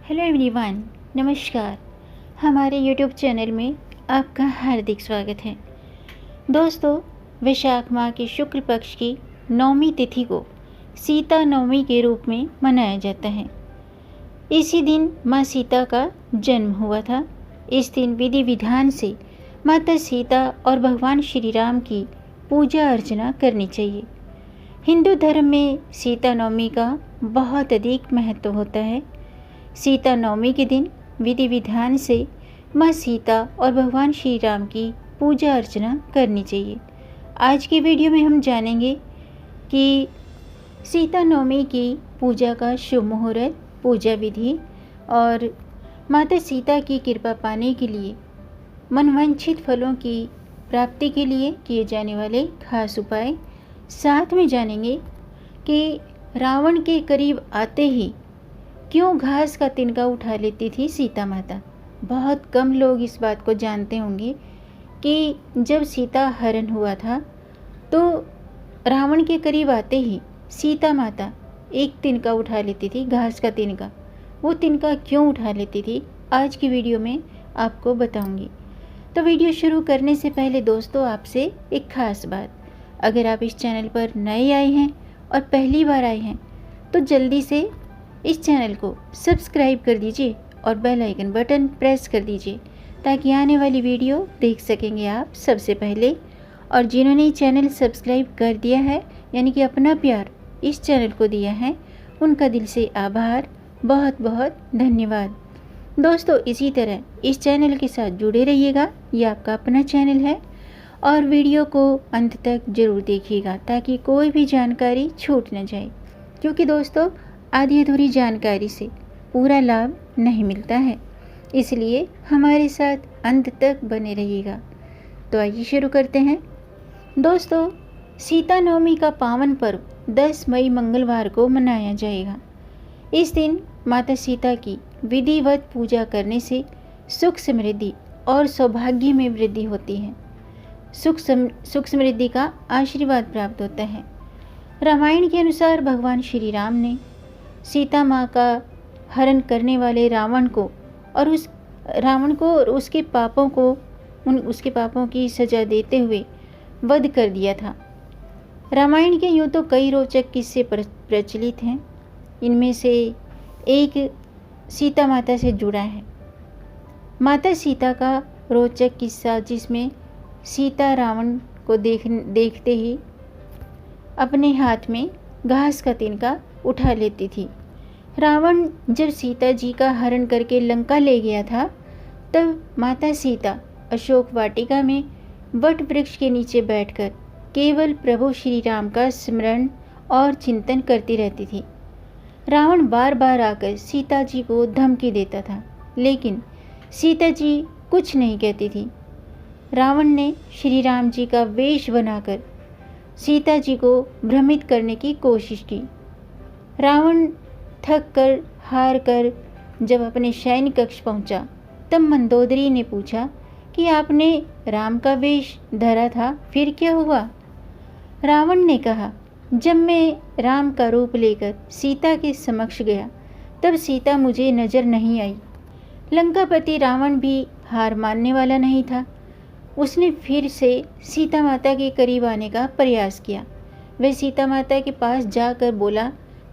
Hello everyone, नमस्कार। हमारे YouTube channel में आपका हार्दिक स्वागत है। दोस्तों, वैशाख माह के शुक्ल पक्ष की 9वीं तिथि को सीता नवमी के रूप में मनाया जाता है। इसी दिन माँ सीता का जन्म हुआ था। इस दिन विधि विधान से माता सीता और भगवान श्री राम की पूजा अर्चना करनी चाहिए। हिंदू धर्म में सीता नवमी का बहुत अधिक महत्व होता है। सीता नवमी के दिन विधि विधान से माँ सीता और भगवान श्री राम की पूजा अर्चना करनी चाहिए। आज की वीडियो में हम जानेंगे कि सीता नवमी की पूजा का शुभ मुहूर्त, पूजा विधि और माता सीता की कृपा पाने के लिए मनवांछित फलों की प्राप्ति के लिए किए जाने वाले खास उपाय। साथ में जानेंगे कि रावण के करीब आते ही क्यों घास का तिनका उठा लेती थी सीता माता। बहुत कम लोग इस बात को जानते होंगे कि जब सीता हरण हुआ था तो रावण के करीब आते ही सीता माता एक तिनका उठा लेती थी, घास का तिनका। वो तिनका क्यों उठा लेती थी, आज की वीडियो में आपको बताऊंगी। तो वीडियो शुरू करने से पहले दोस्तों, आपसे एक खास बात, अगर आप इस चैनल पर नए आए हैं और पहली बार आए हैं तो जल्दी से इस चैनल को सब्सक्राइब कर दीजिए और बेल आइकन बटन प्रेस कर दीजिए ताकि आने वाली वीडियो देख सकेंगे आप सबसे पहले। और जिन्होंने चैनल सब्सक्राइब कर दिया है, यानी कि अपना प्यार इस चैनल को दिया है, उनका दिल से आभार, बहुत बहुत धन्यवाद। दोस्तों, इसी तरह इस चैनल के साथ जुड़े रहिएगा। ये आपका अपना चैनल है और वीडियो को अंत तक ज़रूर देखिएगा ताकि कोई भी जानकारी छूट न जाए, क्योंकि दोस्तों आधी अधूरी जानकारी से पूरा लाभ नहीं मिलता है। इसलिए हमारे साथ अंत तक बने रहिएगा। तो आइए शुरू करते हैं। दोस्तों, सीता नवमी का पावन पर्व 10 मई मंगलवार को मनाया जाएगा। इस दिन माता सीता की विधिवत पूजा करने से सुख समृद्धि और सौभाग्य में वृद्धि होती है। सुख समृद्धि का आशीर्वाद प्राप्त होता है। रामायण के अनुसार भगवान श्री राम ने सीता माँ का हरण करने वाले रावण को और उसके पापों की सजा देते हुए वध कर दिया था। रामायण के यूँ तो कई रोचक किस्से प्रचलित हैं। इनमें से एक सीता माता से जुड़ा है। माता सीता का रोचक किस्सा, जिसमें सीता रावण को देखते ही अपने हाथ में घास का तिनका उठा लेती थी। रावण जब सीता जी का हरण करके लंका ले गया था, तब माता सीता अशोक वाटिका में वट वृक्ष के नीचे बैठकर केवल प्रभु श्री राम का स्मरण और चिंतन करती रहती थी। रावण बार बार आकर सीता जी को धमकी देता था, लेकिन सीता जी कुछ नहीं कहती थी। रावण ने श्री राम जी का वेश बनाकर सीता जी को भ्रमित करने की कोशिश की। रावण थक कर हार कर जब अपने शयन कक्ष पहुंचा, तब मंदोदरी ने पूछा कि आपने राम का वेश धरा था, फिर क्या हुआ? रावण ने कहा, जब मैं राम का रूप लेकर सीता के समक्ष गया, तब सीता मुझे नजर नहीं आई। लंकापति रावण भी हार मानने वाला नहीं था। उसने फिर से सीता माता के करीब आने का प्रयास किया। वह सीता माता के पास जाकर बोला,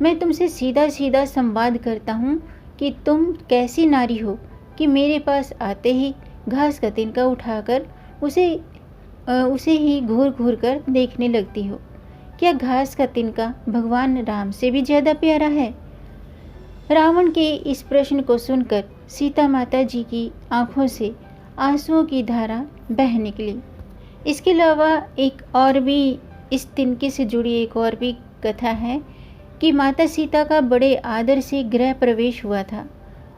मैं तुमसे सीधा सीधा संवाद करता हूँ कि तुम कैसी नारी हो कि मेरे पास आते ही घास का तिनका उठाकर उसे ही घूर घूर कर देखने लगती हो। क्या घास का तिनका भगवान राम से भी ज़्यादा प्यारा है? रावण के इस प्रश्न को सुनकर सीता माता जी की आंखों से आंसुओं की धारा बह निकली। इसके अलावा इस तिनके से जुड़ी एक और भी कथा है कि माता सीता का बड़े आदर से गृह प्रवेश हुआ था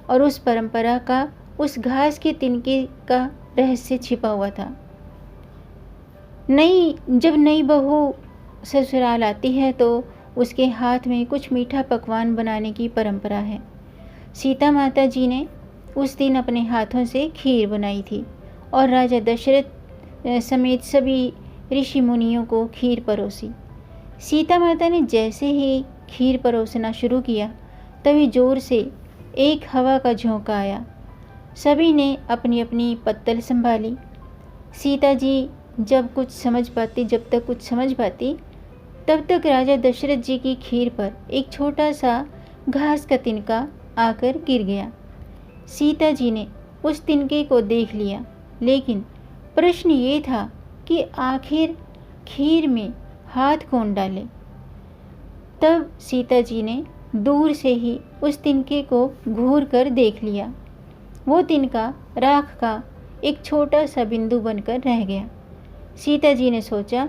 और उस परंपरा का, उस घास के तिनके का रहस्य छिपा हुआ था। जब नई बहू ससुराल आती है तो उसके हाथ में कुछ मीठा पकवान बनाने की परंपरा है। सीता माता जी ने उस दिन अपने हाथों से खीर बनाई थी और राजा दशरथ समेत सभी ऋषि मुनियों को खीर परोसी। सीता माता ने जैसे ही खीर परोसना शुरू किया, तभी जोर से एक हवा का झोंका आया। सभी ने अपनी अपनी पत्तल संभाली। सीता जी जब तक कुछ समझ पाती तब तक राजा दशरथ जी की खीर पर एक छोटा सा घास का तिनका आकर गिर गया। सीता जी ने उस तिनके को देख लिया, लेकिन प्रश्न ये था कि आखिर खीर में हाथ कौन डाले। तब सीता जी ने दूर से ही उस तिनके को घूर कर देख लिया। वो तिनका राख का एक छोटा सा बिंदु बनकर रह गया। सीता जी ने सोचा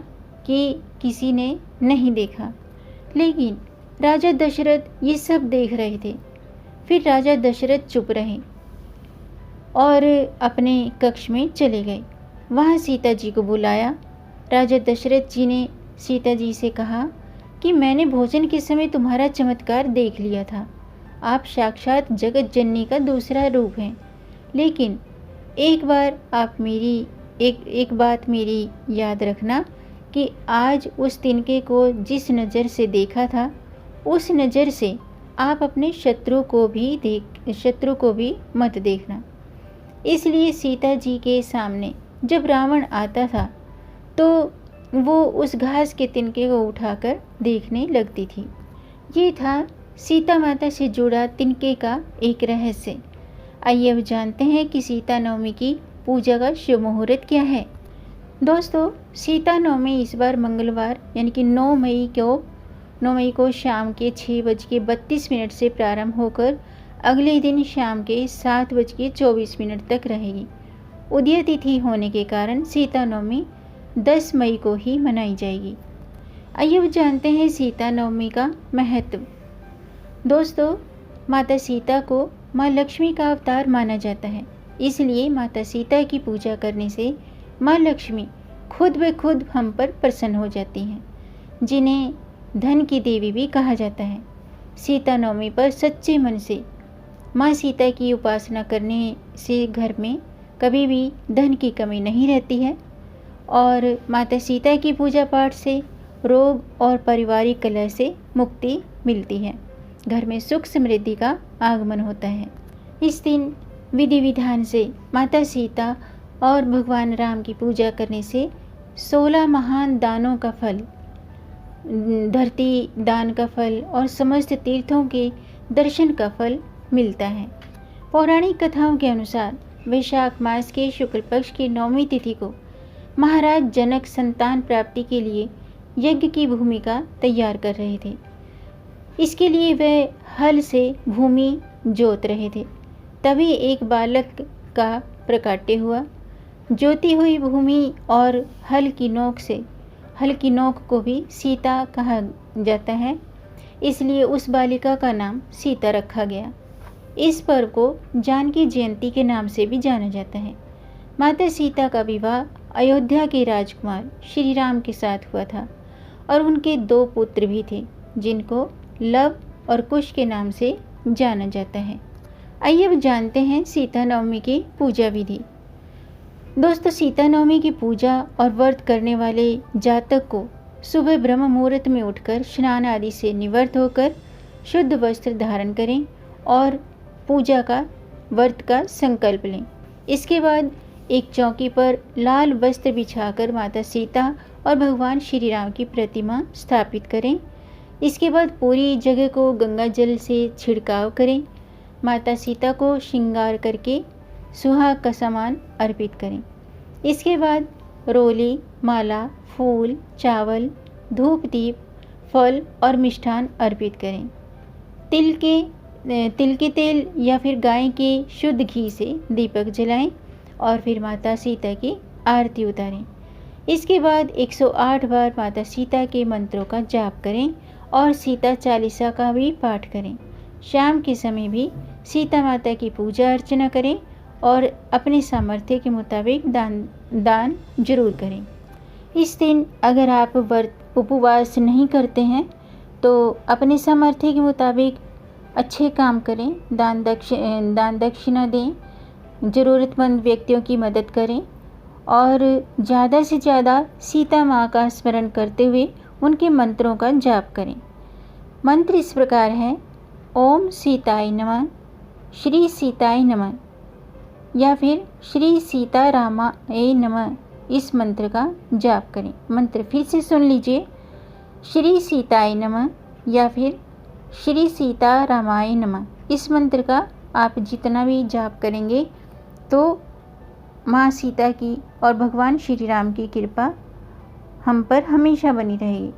कि किसी ने नहीं देखा, लेकिन राजा दशरथ ये सब देख रहे थे। फिर राजा दशरथ चुप रहे और अपने कक्ष में चले गए। वहाँ सीता जी को बुलाया। राजा दशरथ जी ने सीता जी से कहा कि मैंने भोजन के समय तुम्हारा चमत्कार देख लिया था। आप साक्षात जगत जननी का दूसरा रूप हैं। लेकिन एक बात मेरी याद रखना कि आज उस तिनके को जिस नज़र से देखा था, उस नज़र से आप अपने शत्रु को भी मत देखना। इसलिए सीता जी के सामने जब रावण आता था तो वो उस घास के तिनके को उठाकर देखने लगती थी। ये था सीता माता से जुड़ा तिनके का एक रहस्य। आइए अब जानते हैं कि सीता नवमी की पूजा का शुभ मुहूर्त क्या है। दोस्तों, सीता नवमी इस बार मंगलवार यानी कि 9 मई को शाम के 6:32 से प्रारंभ होकर अगले दिन शाम के 7:24 तक रहेगी। उदय तिथि होने के कारण सीता नवमी 10 मई को ही मनाई जाएगी। आइए अब जानते हैं सीता नवमी का महत्व। दोस्तों, माता सीता को माँ लक्ष्मी का अवतार माना जाता है। इसलिए माता सीता की पूजा करने से माँ लक्ष्मी खुद ब खुद हम पर प्रसन्न हो जाती हैं, जिन्हें धन की देवी भी कहा जाता है। सीता नवमी पर सच्चे मन से माँ सीता की उपासना करने से घर में कभी भी धन की कमी नहीं रहती है और माता सीता की पूजा पाठ से रोग और पारिवारिक कलह से मुक्ति मिलती है। घर में सुख समृद्धि का आगमन होता है। इस दिन विधि विधान से माता सीता और भगवान राम की पूजा करने से 16 महान दानों का फल, धरती दान का फल और समस्त तीर्थों के दर्शन का फल मिलता है। पौराणिक कथाओं के अनुसार वैशाख मास के शुक्ल पक्ष की 9वीं तिथि को महाराज जनक संतान प्राप्ति के लिए यज्ञ की भूमिका तैयार कर रहे थे। इसके लिए वे हल से भूमि जोत रहे थे। तभी एक बालक का प्रकाट्य हुआ। जोती हुई भूमि और हल की नोक को भी सीता कहा जाता है, इसलिए उस बालिका का नाम सीता रखा गया। इस पर्व को जानकी जयंती के नाम से भी जाना जाता है। माता सीता का विवाह अयोध्या के राजकुमार श्री राम के साथ हुआ था और उनके 2 पुत्र भी थे, जिनको लव और कुश के नाम से जाना जाता है। आइए अब जानते हैं सीता नवमी की पूजा विधि। दोस्तों, सीता नवमी की पूजा और व्रत करने वाले जातक को सुबह ब्रह्म मुहूर्त में उठकर स्नान आदि से निवृत्त होकर शुद्ध वस्त्र धारण करें और पूजा का व्रत का संकल्प लें। इसके बाद एक चौकी पर लाल वस्त्र बिछाकर माता सीता और भगवान श्री राम की प्रतिमा स्थापित करें। इसके बाद पूरी जगह को गंगा जल से छिड़काव करें। माता सीता को श्रृंगार करके सुहाग का सामान अर्पित करें। इसके बाद रोली, माला, फूल, चावल, धूप दीप, फल और मिष्ठान अर्पित करें। तिल के तेल या फिर गाय के शुद्ध घी से दीपक जलाएं और फिर माता सीता की आरती उतारें। इसके बाद 108 बार माता सीता के मंत्रों का जाप करें और सीता चालीसा का भी पाठ करें। शाम के समय भी सीता माता की पूजा अर्चना करें और अपने सामर्थ्य के मुताबिक दान जरूर करें। इस दिन अगर आप उपवास नहीं करते हैं तो अपने सामर्थ्य के मुताबिक अच्छे काम करें, दान दक्षिणा दें, ज़रूरतमंद व्यक्तियों की मदद करें और ज़्यादा से ज़्यादा सीता माँ का स्मरण करते हुए उनके मंत्रों का जाप करें। मंत्र इस प्रकार हैं: ओम सीताय नमः, श्री सीताय नमः या फिर श्री सीतारामाय नमः इस मंत्र का जाप करें। मंत्र फिर से सुन लीजिए, श्री सीताय नमः या फिर श्री सीतारामाय नमः। इस मंत्र का आप जितना भी जाप करेंगे तो माँ सीता की और भगवान श्री राम की कृपा हम पर हमेशा बनी रहेगी।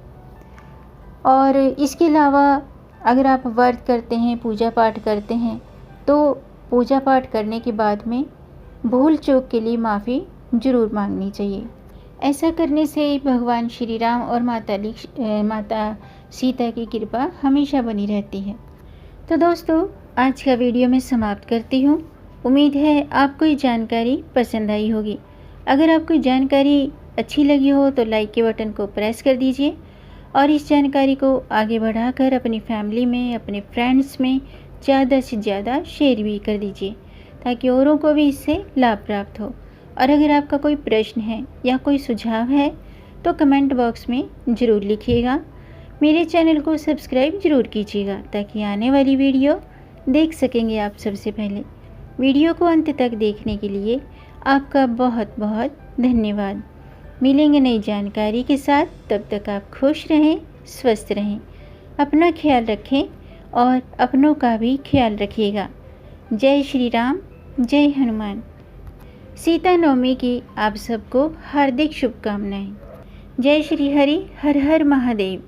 और इसके अलावा अगर आप व्रत करते हैं, पूजा पाठ करते हैं, तो पूजा पाठ करने के बाद में भूल चूक के लिए माफ़ी ज़रूर मांगनी चाहिए। ऐसा करने से भगवान श्री राम और माता सीता की कृपा हमेशा बनी रहती है। तो दोस्तों, आज का वीडियो मैं समाप्त करती हूँ। उम्मीद है आपको ये जानकारी पसंद आई होगी। अगर आपको जानकारी अच्छी लगी हो तो लाइक के बटन को प्रेस कर दीजिए और इस जानकारी को आगे बढ़ाकर अपनी फैमिली में, अपने फ्रेंड्स में ज़्यादा से ज़्यादा शेयर भी कर दीजिए ताकि औरों को भी इससे लाभ प्राप्त हो। और अगर आपका कोई प्रश्न है या कोई सुझाव है तो कमेंट बॉक्स में ज़रूर लिखिएगा। मेरे चैनल को सब्सक्राइब ज़रूर कीजिएगा ताकि आने वाली वीडियो देख सकेंगे आप सबसे पहले। वीडियो को अंत तक देखने के लिए आपका बहुत बहुत धन्यवाद। मिलेंगे नई जानकारी के साथ, तब तक आप खुश रहें, स्वस्थ रहें, अपना ख्याल रखें और अपनों का भी ख्याल रखिएगा। जय श्री राम, जय हनुमान। सीता नवमी की आप सबको हार्दिक शुभकामनाएं। जय श्री हरि, हर हर महादेव।